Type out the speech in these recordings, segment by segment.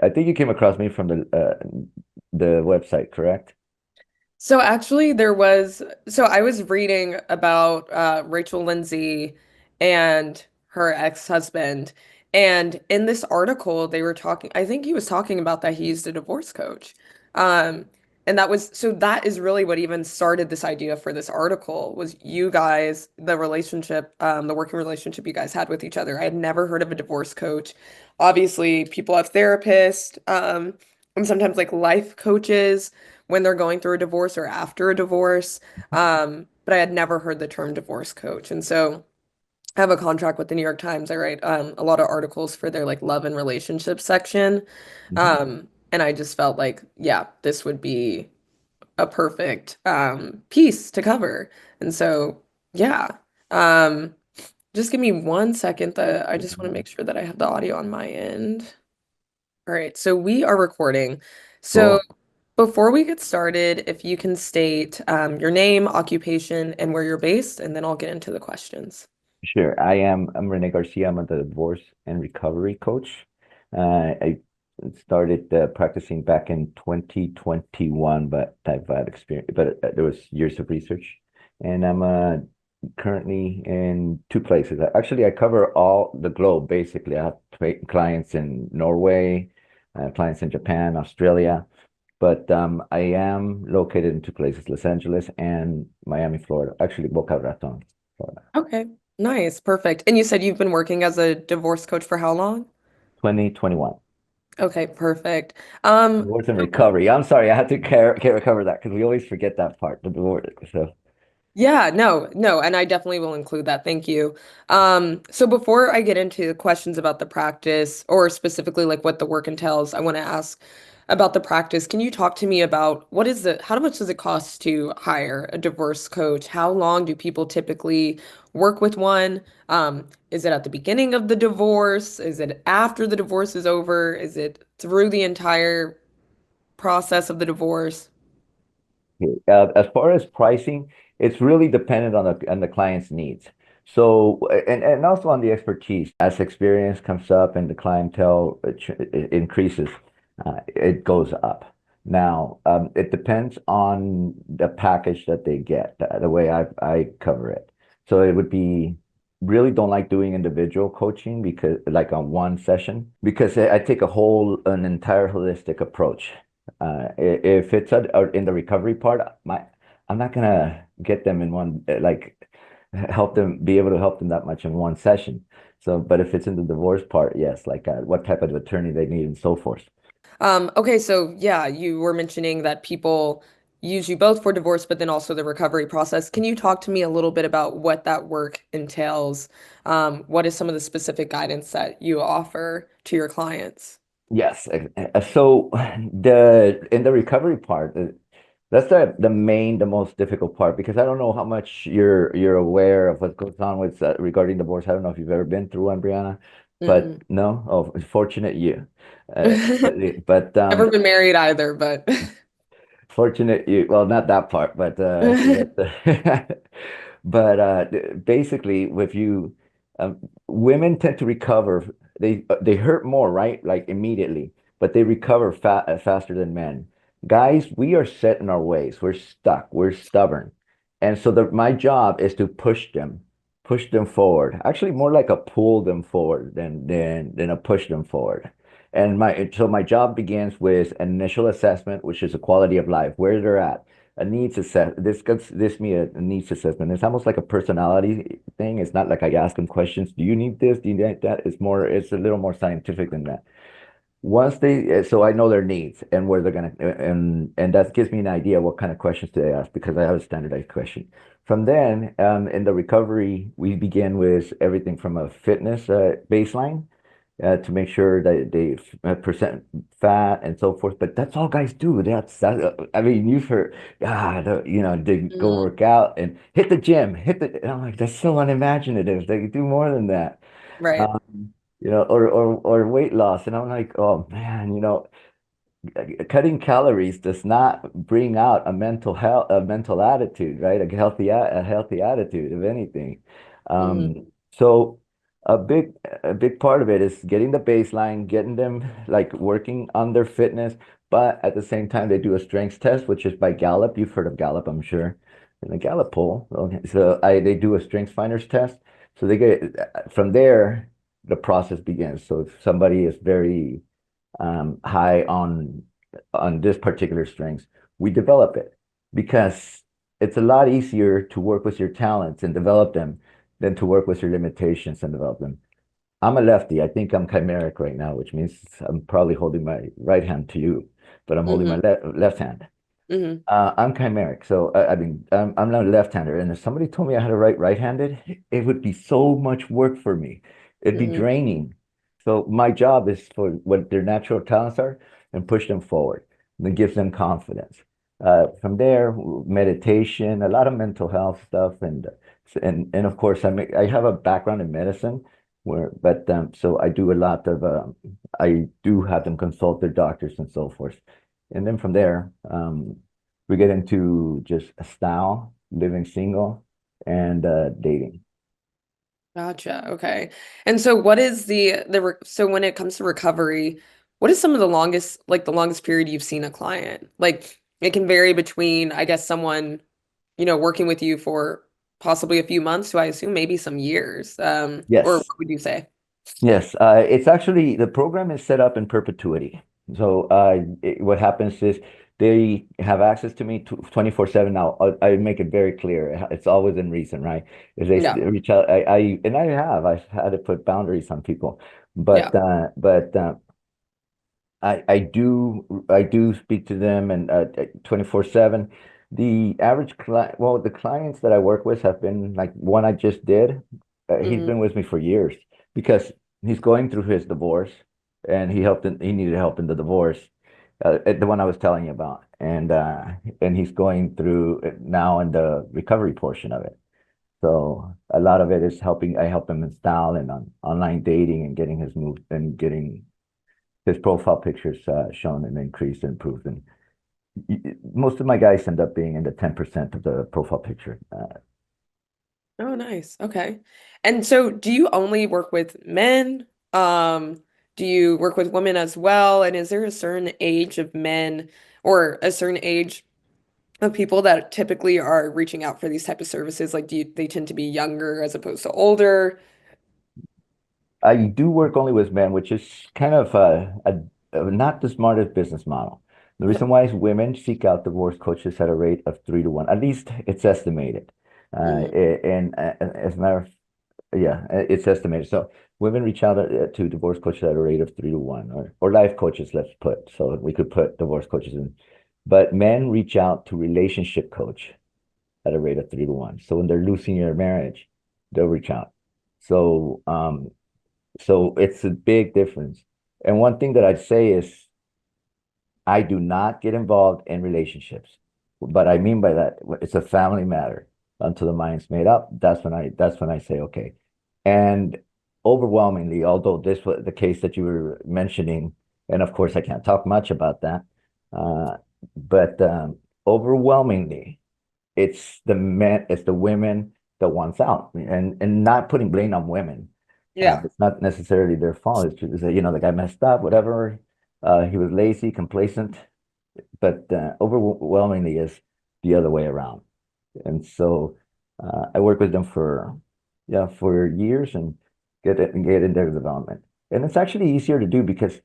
I think you came across me from the website, correct? So actually so I was reading about Rachel Lindsay and her ex-husband, and in this article they were talking, I think he was talking about that he used a divorce coach. Um and that is really what even started this idea for this article was you guys, the relationship, the working relationship you guys had with each other. I had never heard of a divorce coach. Obviously, people have therapists, and sometimes like life coaches when they're going through a divorce or after a divorce. But I had never heard the term divorce coach. And so I have a contract with the New York Times. I write a lot of articles for their like love and relationship section. Mhm. And I just felt like, yeah, this would be a perfect piece to cover. And so, yeah. Um, just give me 1 second that I just want to make sure that I have the audio on my end. All right, so we are recording. So Cool. before we get started, if you can state your name, occupation, and where you're based, and then I'll get into the questions. Sure. I'm Rene Garcia. I'm a divorce and recovery coach. I started practicing back in 2021, but I've had experience, but there was years of research. And I'm currently in two places. Actually, I cover all the globe, basically. I have clients in Norway, clients in Japan, Australia, but I am located in two places, Los Angeles and Miami, Florida. Actually, Boca Raton, Florida. Okay, nice, perfect. And you said you've been working as a divorce coach for how long? 2021. Okay, perfect. Divorce and recovery. I'm sorry, I had to cover that because we always forget that part, the divorce. So Yeah, no, and I definitely will include that. Thank you. So before I get into the questions about the practice or specifically like what the work entails, I want to ask about the practice. Can you talk to me about how much does it cost to hire a divorce coach? How long do people typically work with one? Is it at the beginning of the divorce? Is it after the divorce is over? Is it through the entire process of the divorce? as far as pricing, it's really dependent on the client's needs. So and also on the expertise. As experience comes up and the clientele it increases, it goes up. Now, it depends on the package that they get, the way I cover it. So it would be really don't like doing individual coaching because like on one session because I take an entire holistic approach. If it's in the recovery part, I'm not gonna get them in one like help them be able to help them that much in one session. So, but if it's in the divorce part, yes, like what type of attorney they need and so forth. Okay, so yeah, you were mentioning that people use you both for divorce, but then also the recovery process. Can you talk to me a little bit about what that work entails? What is some of the specific guidance that you offer to your clients? Yes. So the in the recovery part, that's the most difficult part because I don't know how much you're aware of what goes on with regarding divorce. I don't know if you've ever been through one, Brianna, but Mm-mm. no. Oh, fortunate you. Uh, but Never been married either, but Fortunate you. Well, not that part, but basically, with you, women tend to recover. They hurt more, right? Like immediately, but they recover faster than men. Guys, we are set in our ways. We're stuck. We're stubborn, and so my job is to push them forward. Actually, more like a pull them forward than a push them forward. And my job begins with an initial assessment, which is a quality of life, where they're at. A needs assess this me a needs assessment. It's almost like a personality thing. It's not like I ask them questions. Do you need this? Do you need that? It's a little more scientific than that. Once so I know their needs and where they're gonna, and that gives me an idea what kind of questions do they ask because I have a standardized question. From then, in the recovery, we begin with everything from a fitness baseline to make sure that they percent fat and so forth. But that's all guys do. I mean, you've heard, they go Mm, work out and hit the gym, and I'm like, that's so unimaginative. They do more than that. right. Or weight loss. And I'm like, oh man, cutting calories does not bring out a mental attitude, right? A healthy attitude, if anything. Mm, So. A big a big part of it is getting the baseline, getting them like working on their fitness, but at the same time they do a strengths test, which is by Gallup. You've heard of Gallup, I'm sure. In the Gallup poll. Okay. So they do a strengths finders test. So they get from there the process begins. So if somebody is very high on this particular strengths, we develop it because it's a lot easier to work with your talents and develop them than to work with your limitations and develop them. I'm a lefty. I think I'm chimeric right now, which means I'm probably holding my right hand to you, but I'm holding my Hmm. left hand. Hmm. I'm chimeric, so I mean, I'm not a left-hander. And if somebody told me I had to write right-handed, it would be so much work for me. It'd be Hmm. draining. So my job is for what their natural talents are and push them forward. And it gives them confidence. From there, meditation, a lot of mental health stuff, and of course, I have a background in medicine, but so I do a lot of I do have them consult their doctors and so forth. And then from there, we get into just a style, living single, and dating. Gotcha. Okay. And so what is so when it comes to recovery, what is some of the longest period you've seen a client? Like it can vary between, I guess, someone, working with you for possibly a few months to I assume maybe some years. Or Yes, what would you say? yes. It's actually the program is set up in perpetuity. So what happens is they have access to me 24/7 now. I make it very clear. It's always in reason, right? If Yeah. reach out, I've had to put boundaries on people, Yeah. but I do speak to them and 24/7. The average client, well, the clients that I work with have been like one I just did. He's Hmm. been with me for years because he's going through his divorce and he needed help in the divorce. The one I was telling you about. And he's going through it now in the recovery portion of it. So a lot of it is helping. I help him install and on online dating and getting his move and getting his profile pictures shown and increased and improved. And most of my guys end up being in the 10% of the profile picture. Oh, nice. Okay. And so do you only work with men? Do you work with women as well? And is there a certain age of men or a certain age of people that typically are reaching out for these type of services? Like, they tend to be younger as opposed to older? I do work only with men, which is kind of not the smartest business model. The reason why is women seek out divorce coaches at a rate of 3 to 1. At least it's estimated. Hmm. And as a matter of Yeah, it's estimated. So women reach out to divorce coaches at a rate of 3 to 1, or life coaches, let's put. So we could put divorce coaches in. But men reach out to relationship coach at a rate of 3 to 1. So when they're losing their marriage, they'll reach out. So so it's a big difference. And one thing that I'd say is I do not get involved in relationships. But I mean by that, it's a family matter until the mind's made up. That's when I say okay. And overwhelmingly, although this was the case that you were mentioning, and of course I can't talk much about that, uh, but overwhelmingly, it's the women that wants out, and not putting blame on women. Yeah, It's not necessarily their fault. It's just that, the guy messed up, whatever. He was lazy, complacent, but overwhelmingly is the other way around. And so I work with them for years and get in their development. And it's actually easier to do because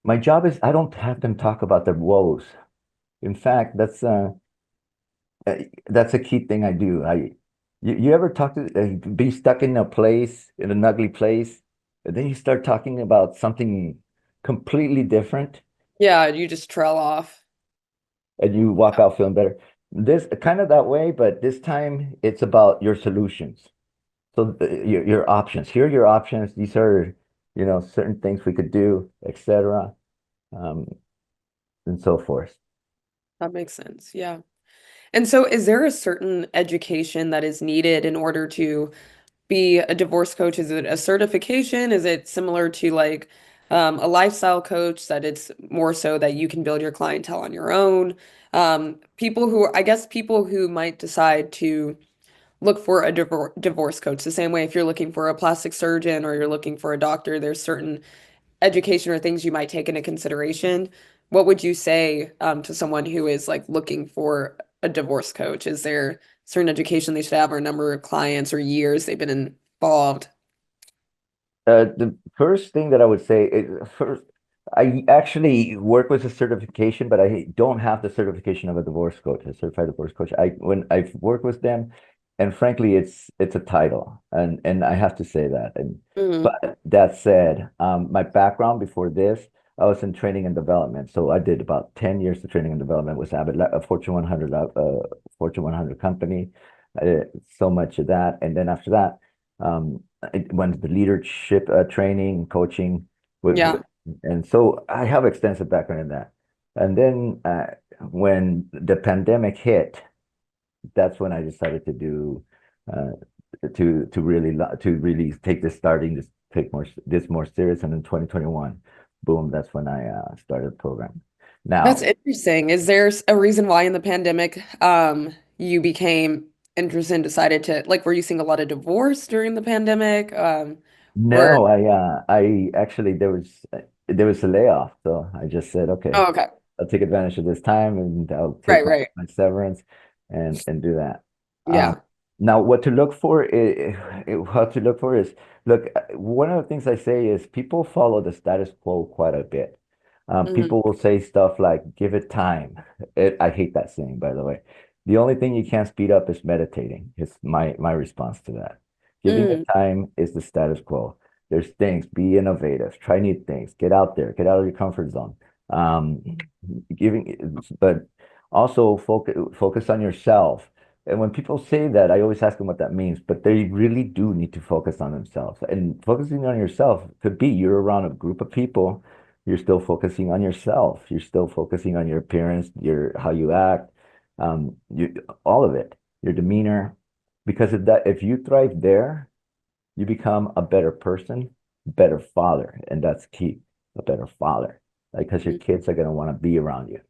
my job is I don't have them talk about their woes. In fact, uh, that's a key thing I do. You ever be stuck in a place, in an ugly place, and then you start talking about something completely different, yeah, you just trail off. and you walk out feeling better. This kind of that way, but this time it's about your solutions. So your options. Here are your options. These are, certain things we could do, etc. Um, and so forth. That makes sense. Yeah. And so is there a certain education that is needed in order to be a divorce coach? Is it a certification? Is it similar to like a lifestyle coach that it's more so that you can build your clientele on your own? People who, I guess, people who might decide to look for a divorce coach. The same way if you're looking for a plastic surgeon or you're looking for a doctor, there's certain education or things you might take into consideration. What would you say to someone who is like looking for a divorce coach? Is there certain education they should have or a number of clients or years they've been involved? The first thing that I would say is first, I actually work with a certification, but I don't have the certification of a divorce coach, a certified divorce coach. When I've worked with them, and frankly, it's a title, and I have to say that. And Mm, but that said, my background before this, I was in training and development. So I did about 10 years of training and development with Abbott, a Fortune 100, Fortune 100 company. I did so much of that, and then after that. I went to leadership training, coaching yeah, and so I have extensive background in that. And then when the pandemic hit, that's when I decided to do uh, to really take this starting to take more serious. And in 2021, boom, that's when I started the program. that's Now, interesting. Is there a reason why in the pandemic you became interested and decided to like were you seeing a lot of divorce during the pandemic? Or no, I actually there was a layoff, so I just said, okay, oh, okay. I'll take advantage of this time and I'll take Right, right. my severance and do that. Um, Yeah. now, what to look for what to look for is look. One of the things I say is people follow the status quo quite a bit. Hmm. People will say stuff like "give it time." I hate that saying, by the way. The only thing you can't speed up is meditating. It's my response to that. Giving it Mm, time is the status quo. There's things. Be innovative. Try new things. Get out there. Get out of your comfort zone. Um, but also focus on yourself. And when people say that, I always ask them what that means, but they really do need to focus on themselves. And focusing on yourself could be you're around a group of people, you're still focusing on yourself, you're still focusing on your appearance, your how you act, all of it, your demeanor. Because if you thrive there, you become a better person, better father, and that's key, a better father. Like, because your mm, kids are gonna want to be around you.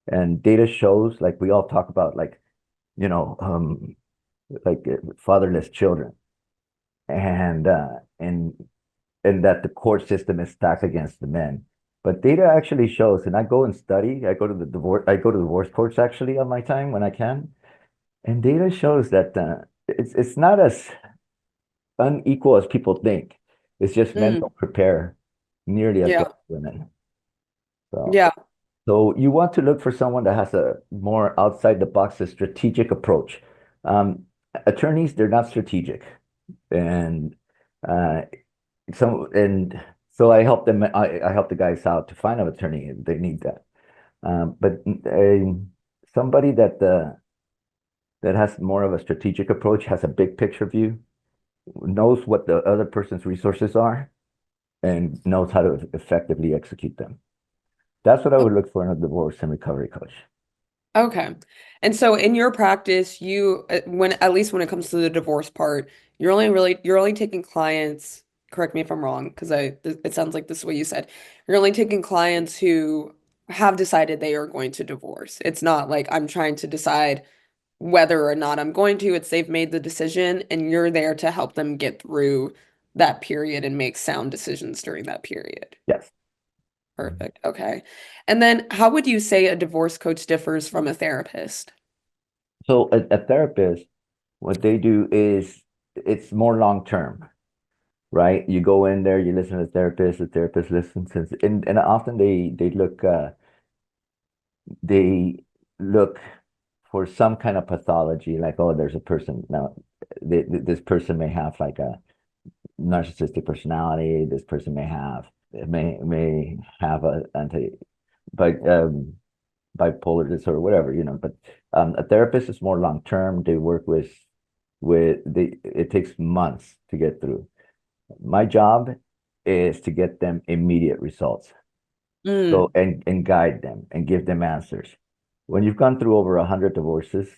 And data shows, like we all talk about, like you know, fatherless children, and and that the court system is stacked against the men. But data actually shows, and I go and study. I go to divorce courts actually on my time when I can, and data shows that it's not as unequal as people think. It's just men mm, don't prepare nearly as yeah. well as women. So, Yeah. so you want to look for someone that has a more outside the box, a strategic approach. Um, Attorneys, they're not strategic, and uh, and so I help them. I help the guys out to find an attorney if they need that. But somebody that has more of a strategic approach, has a big picture view, knows what the other person's resources are, and knows how to effectively execute them. That's what I O- would look for in a divorce and recovery coach. Okay. And so in your practice, you when at least when it comes to the divorce part, you're only taking clients, correct me if I'm wrong, because it sounds like this is what you said. You're only taking clients who have decided they are going to divorce. It's not like I'm trying to decide whether or not I'm going to. It's they've made the decision and you're there to help them get through that period and make sound decisions during that period. Yes. Perfect. Okay. And then how would you say a divorce coach differs from a therapist? So a therapist, what they do is it's more long term, right? You go in there, you listen to the therapist listens, and often they look for some kind of pathology, like, oh, there's a person now, this person may have like a narcissistic personality. This person may have a bi, um, bipolar disorder, whatever, But a therapist is more long term. They work it takes months to get through. My job is to get them immediate results. So Mm, and guide them and give them answers. When you've gone through over 100 divorces,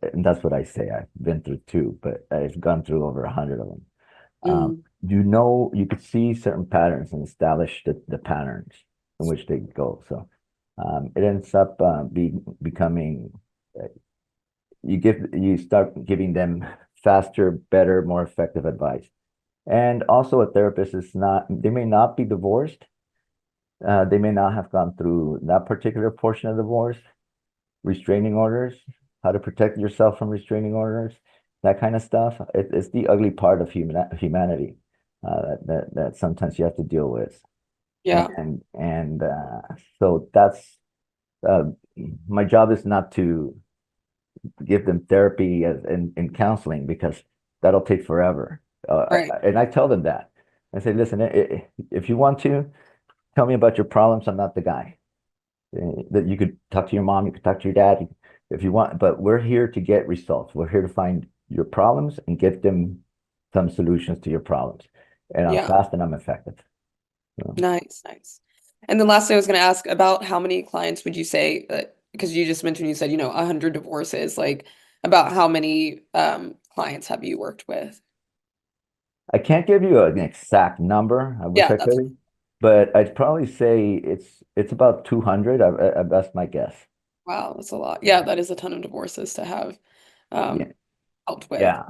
and that's what I say, I've been through two, but I've gone through over 100 of them. mm. You could see certain patterns and establish the patterns in which they go. So it ends up becoming you start giving them faster, better, more effective advice. And also a therapist is not, they may not be divorced. They may not have gone through that particular portion of divorce, restraining orders, how to protect yourself from restraining orders, that kind of stuff. It's the ugly part of humanity that sometimes you have to deal with. Yeah. And so that's uh, my job is not to give them therapy and counseling because that'll take forever. Right. And I tell them that. I say, listen, if you want to tell me about your problems, I'm not the guy. That you could talk to your mom, you could talk to your dad if you want, but we're here to get results. We're here to find your problems and get them some solutions to your problems. And I'm Yeah. fast and I'm effective. So Nice, nice. And then lastly, I was going to ask about how many clients would you say that, because you just mentioned you said, 100 divorces, like about how many clients have you worked with? I can't give you an exact number. I wish Yeah, I that's could, but I'd probably say it's about 200. That's my guess. wow, that's a lot. Yeah, that is a ton of divorces to have Yeah, um helped with yeah.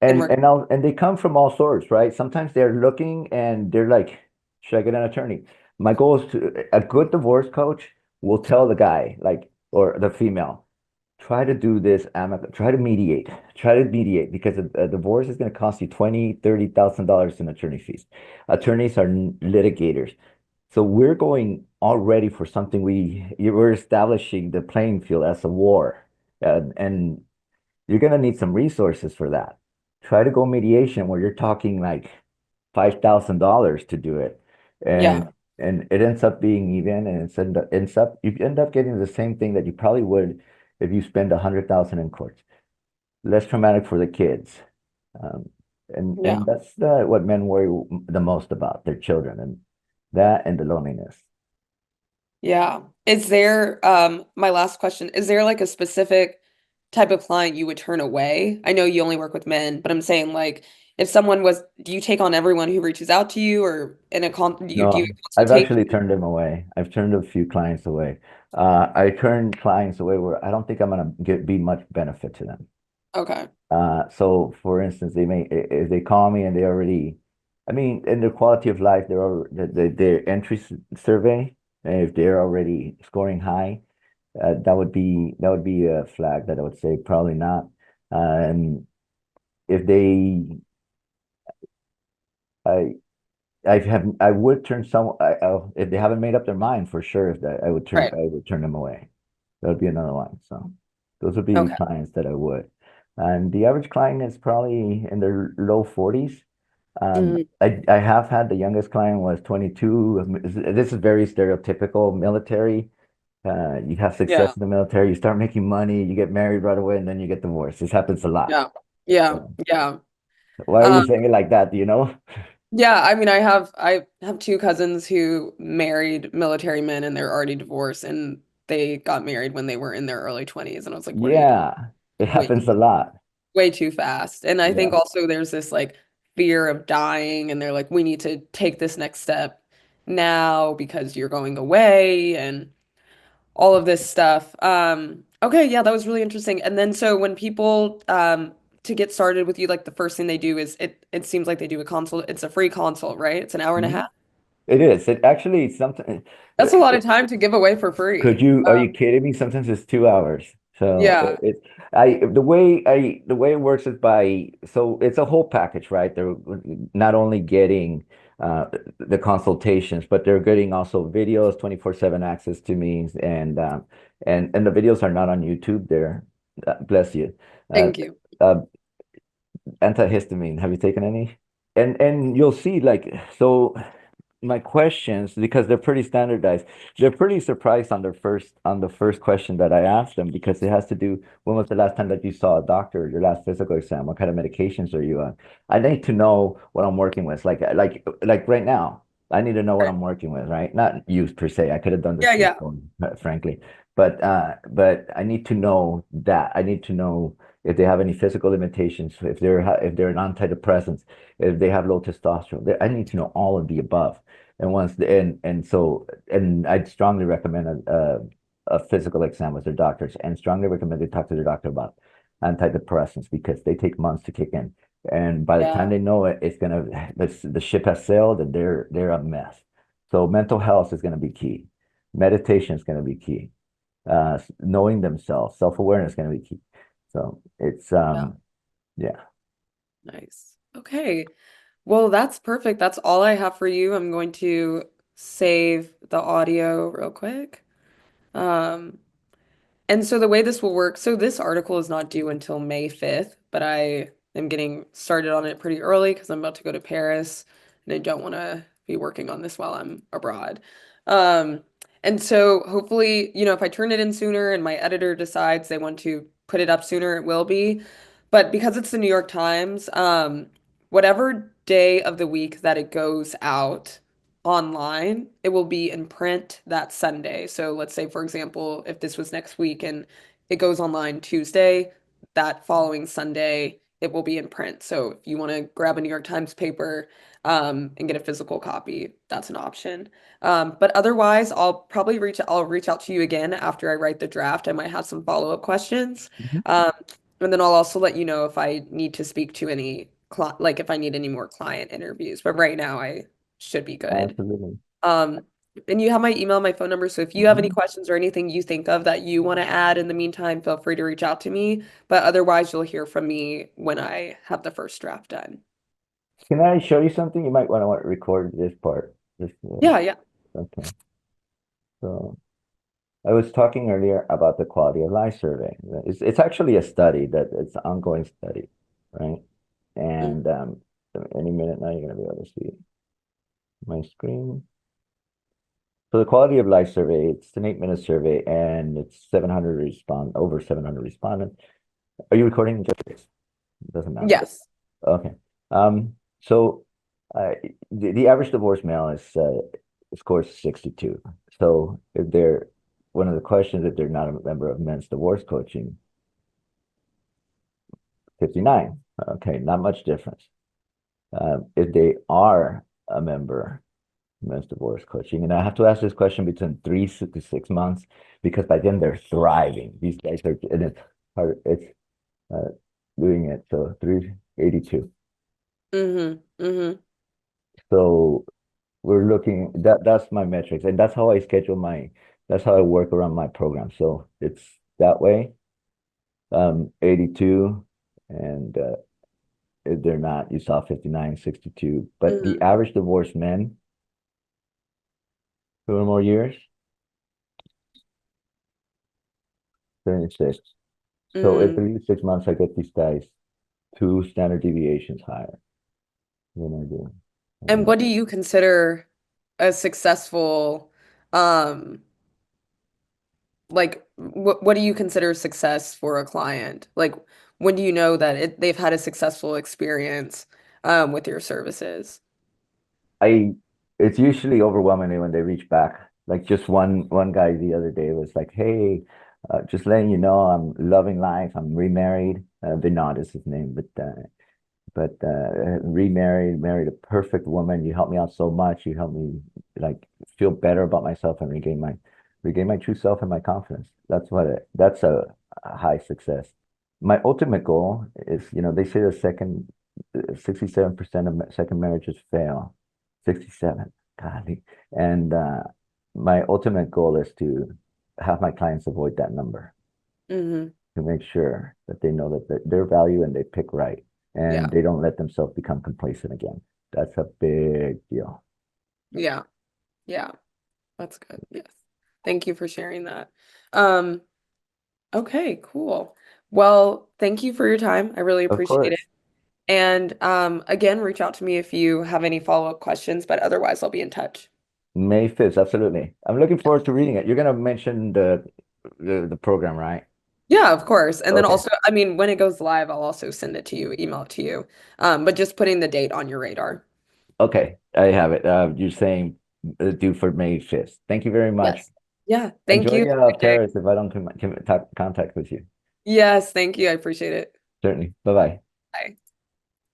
and work. And they come from all sorts, right? Sometimes they're looking and they're like, should I get an attorney? My goal is to a good divorce coach will tell the guy, like, or the female, try to do this amicable, try to mediate because a divorce is going to cost you 20, $30,000 in attorney fees. Attorneys are litigators. So we're going already for something we're establishing the playing field as a war. And you're going to need some resources for that. Try to go mediation where you're talking like $5,000 to do it. Yeah, And it ends up being even and you end up getting the same thing that you probably would if you spend 100,000 in courts. Less traumatic for the kids. Um, yeah. and that's what men worry the most about, their children and that and the loneliness. Yeah. Is there, my last question, is there like a specific type of client you would turn away? I know you only work with men, but I'm saying like if someone was, do you take on everyone who reaches out to you or in a do you No, I've consultation? actually turned them away. I've turned a few clients away. I turned clients away where I don't think I'm gonna be much benefit to them. Okay. So for instance, if they call me and they already, I mean, in their quality of life, their entry survey, and if they're already scoring high, that would be a flag that I would say probably not. And if they, I I would turn if they haven't made up their mind for sure. If that Right. I would turn them away. That would be another one. So those would be Okay. clients that I would. And the average client is probably in their low 40s. Mhm. I have had the youngest client was 22. This is very stereotypical military. You have Yeah. success in the military, you start making money, you get married right away, and then you get divorced. This happens a lot. Yeah. Yeah. So, Yeah. why are you Um, saying it like that? Do you know? yeah, I mean I have two cousins who married military men and they're already divorced and they got married when they were in their early 20s and I was like, what are you doing? Yeah, it Way happens a lot. way too fast. And I think Yeah. also there's this like fear of dying and they're like, we need to take this next step now because you're going away and all of this stuff. Okay, yeah, that was really interesting. And then so when people to get started with you, like the first thing they do is it seems like they do a consult. It's a free consult, right? It's an hour and a Mhm. half. It is. It actually something. That's a lot of time to give away for Could free. you? Are you kidding me? Sometimes it's 2 hours. So Yeah, the way it works is so it's a whole package, right? They're not only getting uh, the consultations, but they're getting also videos, 24/7 access to me, and the videos are not on YouTube. They're bless you. Uh, thank you. uh, Antihistamine. Have you taken any? And you'll see like so my questions because they're pretty standardized. They're pretty surprised on the first question that I asked them because it has to do when was the last time that you saw a doctor, your last physical exam, what kind of medications are you on? I need to know what I'm working with. Like right now, I need to know what Right. I'm working with, right? Not you per se. I could have done this Yeah, on the yeah. phone, frankly. But I need to know that. I need to know if they have any physical limitations, if they're on antidepressants, if they have low testosterone. I need to know all of the above. And I'd strongly recommend a physical exam with their doctors and strongly recommend they talk to their doctor about antidepressants because they take months to kick in. And by the time Yeah. they know it, it's gonna the ship has sailed and they're a mess. So mental health is gonna be key. Meditation is gonna be key. Knowing themselves, self-awareness is gonna be key. So it's Yeah. yeah. Nice. Okay. Well, that's perfect. That's all I have for you. I'm going to save the audio real quick. Um, And so the way this will work, so this article is not due until May 5th, but I am getting started on it pretty early because I'm about to go to Paris and I don't want to be working on this while I'm abroad. Um, and so hopefully, if I turn it in sooner and my editor decides they want to put it up sooner, it will be. But because it's the New York Times, whatever day of the week that it goes out online, it will be in print that Sunday. So let's say, for example, if this was next week and it goes online Tuesday, that following Sunday, it will be in print. So if you want to grab a New York Times paper and get a physical copy, that's an option. But otherwise, I'll reach out to you again after I write the draft. I might have some follow-up questions. Mhm. Um, and then I'll also let you know if I need to speak to like if I need any more client interviews. But right now, I should be good. Absolutely. Um, and you have my email, my phone number. So if you have any Mhm. questions or anything you think of that you want to add in the meantime, feel free to reach out to me. But otherwise, you'll hear from me when I have the first draft done. Can I show you something? You might want to record this part. Yeah, yeah. Okay. So I was talking earlier about the quality of life survey. It's actually a study that it's an ongoing study, right? Mm, And any minute now you're gonna be able to see my screen. So the quality of life survey, it's an 8-minute survey and it's 700 over 700 respondents. Are you recording? Just it doesn't matter. yes. Okay. So the average divorce male scores 62. So if they're one of the questions, if they're not a member of men's divorce coaching, 59. Okay, not much difference. If they are a member of men's divorce coaching, and I have to ask this question between 3 to 6 months because by then they're thriving. These guys are, and it's hard, it's uh, doing it. So 382. Mm-hmm. Mm-hmm. So we're looking that's my metrics and that's how I schedule that's how I work around my program. So it's that way. 82 and if they're not, you saw 59, 62. But the Mm-hmm. average divorced men, 2 or more years, 76. So Mm-hmm. every 6 months I get these guys 2 standard deviations higher than I do. And And what do you consider a successful, um, like what do you consider success for a client? Like when do you know that they've had a successful experience with your services? I it's usually overwhelming when they reach back. Like just one guy the other day was like, "Hey, just letting you know, I'm loving life. I'm remarried. Vinod is his name, but remarried, married a perfect woman. You helped me out so much. You helped me like feel better about myself and regain my true self and my confidence. That's a high success. My ultimate goal is, they say the second 67% of second marriages fail. 67, golly. And my ultimate goal is to have my clients avoid that number Hmm. to make sure that they know that their value and they pick right and Yeah. they don't let themselves become complacent again. That's a big deal. Yeah. Yeah. That's good. Yes. Thank you for sharing that. Um, okay, cool. Well, thank you for your time. I really Of appreciate it. course. And again, reach out to me if you have any follow-up questions, but otherwise I'll be in touch. May 5th, absolutely. I'm looking forward to reading it. You're gonna mention the program, right? Yeah, of course. And then Okay. also, I mean, when it goes live, I'll also send it to you, email it to you. But just putting the date on your radar. Okay. I have it. You're saying due for May 5th. Thank you very much. Yes. Yeah. Thank Enjoy you. Have a good day. Paris if I don't contact with you. Yes, thank you. I appreciate it. Certainly. Bye bye. Bye.